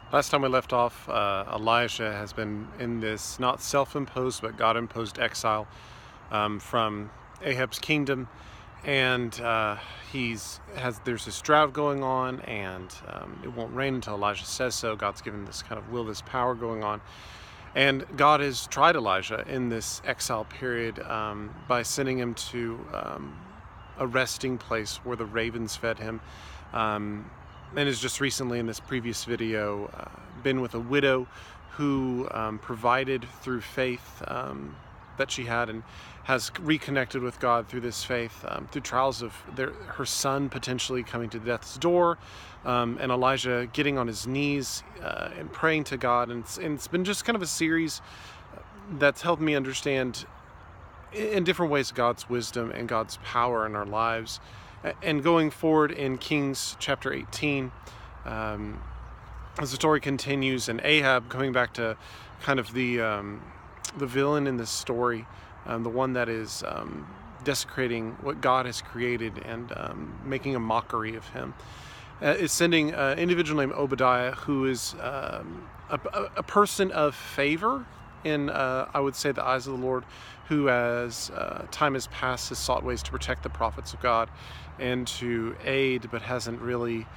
Last time we left off, Elijah has been in this not self-imposed but God-imposed exile from Ahab's kingdom, and there's this drought going on, and it won't rain until Elijah says so. God's given this kind of will, this power going on, and God has tried Elijah in this exile period by sending him to a resting place where the ravens fed him. And has just recently in this previous video been with a widow who provided through faith that she had, and has reconnected with God through this faith, through trials of her son potentially coming to death's door, and Elijah getting on his knees and praying to God. And it's been just kind of a series that's helped me understand in different ways God's wisdom and God's power in our lives. And going forward in Kings chapter 18, as the story continues, and Ahab, coming back to kind of the villain in this story, the one that is desecrating what God has created and making a mockery of him, is sending an individual named Obadiah, who is a person of favor in, I would say, the eyes of the Lord, who as time has passed has sought ways to protect the prophets of God and to aid, but hasn't really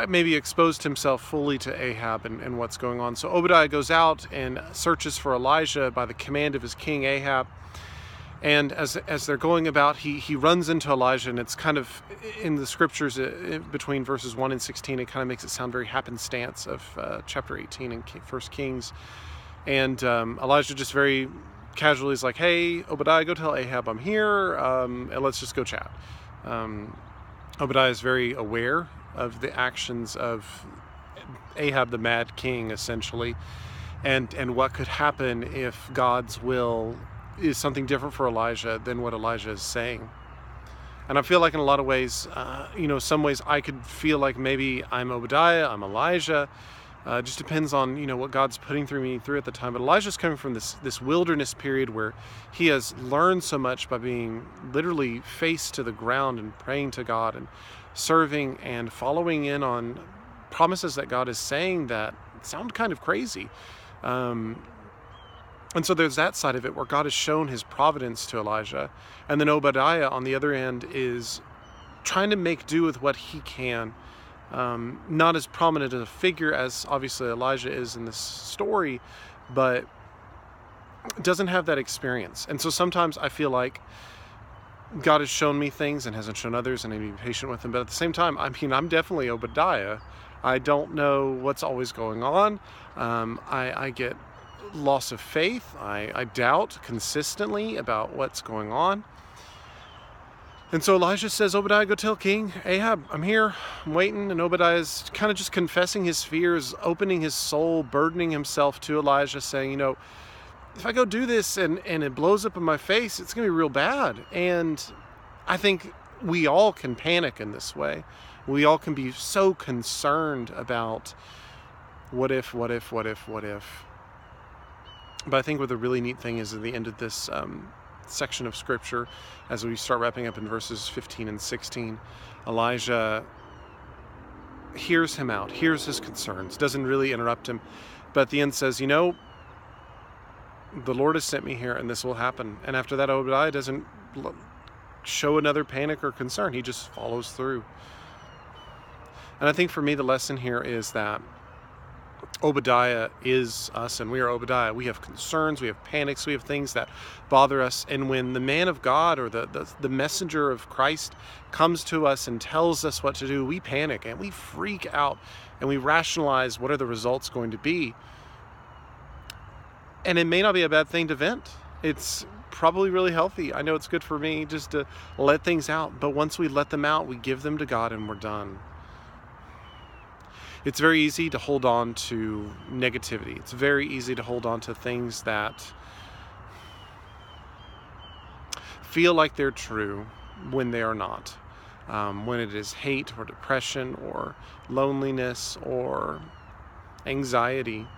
maybe exposed himself fully to Ahab and what's going on. So Obadiah goes out and searches for Elijah by the command of his king Ahab. And as they're going about, he runs into Elijah, and it's kind of in the scriptures between verses 1 and 16, it kind of makes it sound very happenstance of chapter 18 in 1 Kings. And Elijah just very casually is like, "Hey, Obadiah, go tell Ahab I'm here, and let's just go chat." Obadiah is very aware of the actions of Ahab, the mad king, essentially, and what could happen if God's will is something different for Elijah than what Elijah is saying. And I feel like in a lot of ways, some ways I could feel like maybe I'm Obadiah, I'm Elijah. It just depends on, what God's putting me through at the time. But Elijah's coming from this wilderness period where he has learned so much by being literally face to the ground and praying to God and serving and following in on promises that God is saying that sound kind of crazy. And so there's that side of it where God has shown his providence to Elijah. And then Obadiah, on the other end, is trying to make do with what he can. Not as prominent a figure as obviously Elijah is in this story, but doesn't have that experience. And so sometimes I feel like God has shown me things and hasn't shown others, and I need to be patient with them. But at the same time, I'm definitely Obadiah. I don't know what's always going on. I get loss of faith. I doubt consistently about what's going on. And so Elijah says, "Obadiah, go tell King Ahab, I'm here, I'm waiting." And Obadiah is kind of just confessing his fears, opening his soul, burdening himself to Elijah, saying, if I go do this and it blows up in my face, it's going to be real bad. And I think we all can panic in this way. We all can be so concerned about what if. But I think what the really neat thing is at the end of this section of scripture, as we start wrapping up in verses 15 and 16, Elijah hears him out, hears his concerns, doesn't really interrupt him, but at the end says, the Lord has sent me here and this will happen. And after that, Obadiah doesn't show another panic or concern. He just follows through. And I think for me, the lesson here is that Obadiah is us, and we are Obadiah. We have concerns, we have panics, we have things that bother us. And when the man of God or the messenger of Christ comes to us and tells us what to do, we panic and we freak out and we rationalize what are the results going to be. And it may not be a bad thing to vent. It's probably really healthy. I know it's good for me just to let things out. But once we let them out, we give them to God and we're done. It's very easy to hold on to negativity. It's very easy to hold on to things that feel like they're true when they are not. When it is hate or depression or loneliness or anxiety.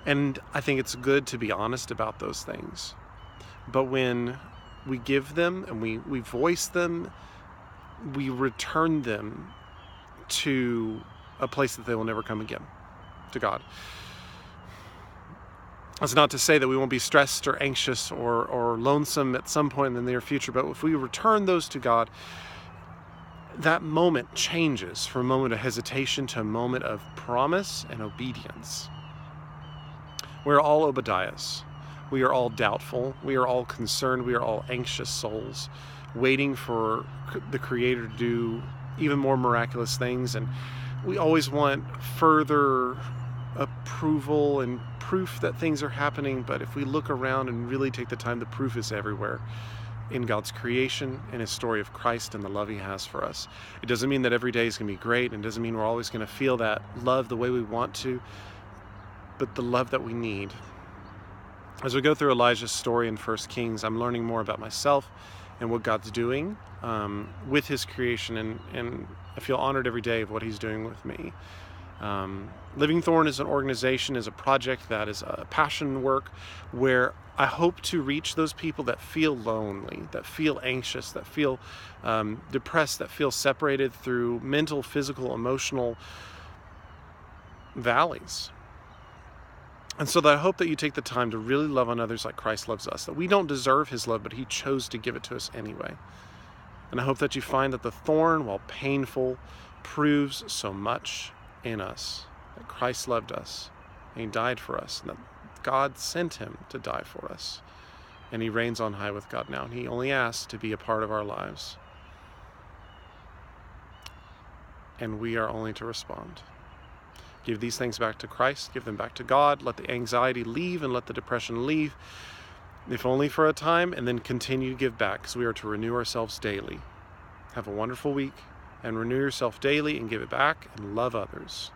And I think it's good to be honest about those things. But when we give them and we voice them, we return them to a place that they will never come again, to God. That's not to say that we won't be stressed or anxious or lonesome at some point in the near future, but if we return those to God, that moment changes from a moment of hesitation to a moment of promise and obedience. We're all Obadiahs. We are all doubtful. We are all concerned. We are all anxious souls, waiting for the Creator to do even more miraculous things. And we always want further approval and proof that things are happening. But if we look around and really take the time, the proof is everywhere in God's creation, in His story of Christ and the love He has for us. It doesn't mean that every day is going to be great, and it doesn't mean we're always going to feel that love the way we want to, but the love that we need. As we go through Elijah's story in 1 Kings, I'm learning more about myself and what God's doing with His creation, and I feel honored every day of what He's doing with me. Living Thorn is an organization, is a project that is a passion work where I hope to reach those people that feel lonely, that feel anxious, that feel depressed, that feel separated through mental, physical, emotional valleys. And so that I hope that you take the time to really love on others like Christ loves us, that we don't deserve His love, but He chose to give it to us anyway. And I hope that you find that the thorn, while painful, proves so much in us, that Christ loved us, and He died for us, and that God sent Him to die for us. And He reigns on high with God now, and He only asks to be a part of our lives. And we are only to respond. Give these things back to Christ, give them back to God, let the anxiety leave and let the depression leave, if only for a time, and then continue to give back, because we are to renew ourselves daily. Have a wonderful week, and renew yourself daily and give it back and love others.